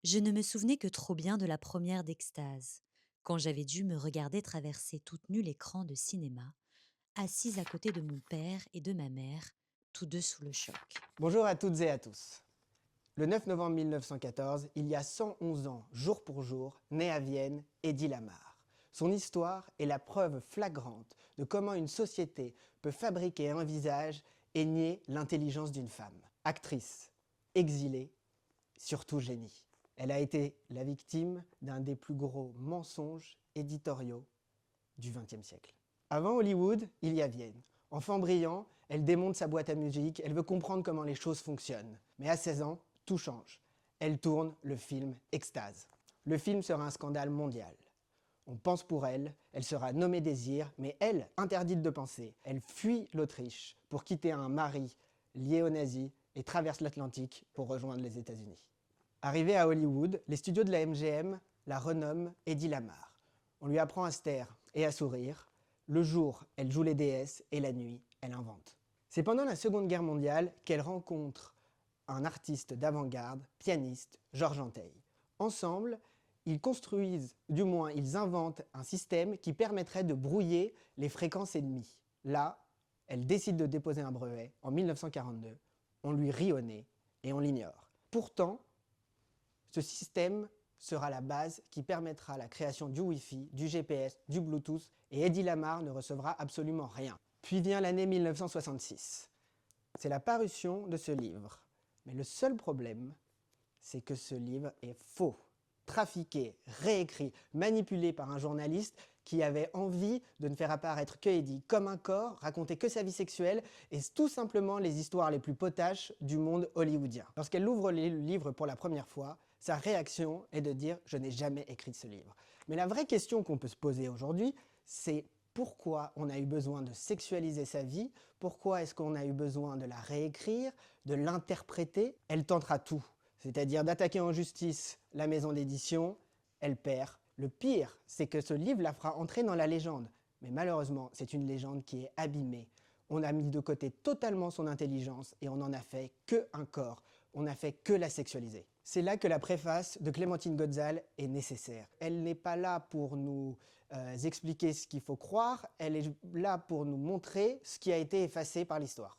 Je ne me souvenais que trop bien de la première d'Extase, quand j'avais dû me regarder traverser toute nue l'écran de cinéma, assise à côté de mon père et de ma mère, tous deux sous le choc. Bonjour à toutes et à tous. Le 9 novembre 1914, il y a 111 ans, jour pour jour, naît à Vienne Eddie Lamar. Son histoire est la preuve flagrante de comment une société peut fabriquer un visage et nier l'intelligence d'une femme. Actrice, exilée, surtout génie. Elle a été la victime d'un des plus gros mensonges éditoriaux du XXe siècle. Avant Hollywood, il y a Vienne. Enfant brillant, elle démonte sa boîte à musique, elle veut comprendre comment les choses fonctionnent. Mais à 16 ans, tout change. Elle tourne le film Extase. Le film sera un scandale mondial. On pense pour elle, elle sera nommée Désir, mais elle, interdite de penser, elle fuit l'Autriche pour quitter un mari lié aux nazis et traverse l'Atlantique pour rejoindre les États-Unis. Arrivée à Hollywood, les studios de la MGM la renomment Eddie Lamar. On lui apprend à se taire et à sourire. Le jour, elle joue les déesses et la nuit, elle invente. C'est pendant la Seconde Guerre mondiale qu'elle rencontre un artiste d'avant-garde, pianiste, Georges Antheil. Ensemble, ils construisent, du moins ils inventent un système qui permettrait de brouiller les fréquences ennemies. Là, elle décide de déposer un brevet en 1942. On lui rit au nez et on l'ignore. Pourtant, ce système sera la base qui permettra la création du Wi-Fi, du GPS, du Bluetooth, et Eddie Lamar ne recevra absolument rien. Puis vient l'année 1966. C'est la parution de ce livre. Mais le seul problème, c'est que ce livre est faux, trafiqué, réécrit, manipulé par un journaliste qui avait envie de ne faire apparaître que Eddie comme un corps, raconter que sa vie sexuelle et tout simplement les histoires les plus potaches du monde hollywoodien. Lorsqu'elle ouvre le livre pour la première fois, sa réaction est de dire « je n'ai jamais écrit ce livre ». Mais la vraie question qu'on peut se poser aujourd'hui, c'est pourquoi on a eu besoin de sexualiser sa vie, pourquoi est-ce qu'on a eu besoin de la réécrire, de l'interpréter. Elle tentera tout, c'est-à-dire d'attaquer en justice la maison d'édition, elle perd. Le pire, c'est que ce livre la fera entrer dans la légende. Mais malheureusement, c'est une légende qui est abîmée. On a mis de côté totalement son intelligence et on n'en a fait que un corps. On n'a fait que la sexualiser. C'est là que la préface de Clémentine Godzal est nécessaire. Elle n'est pas là pour nous expliquer ce qu'il faut croire, elle est là pour nous montrer ce qui a été effacé par l'histoire.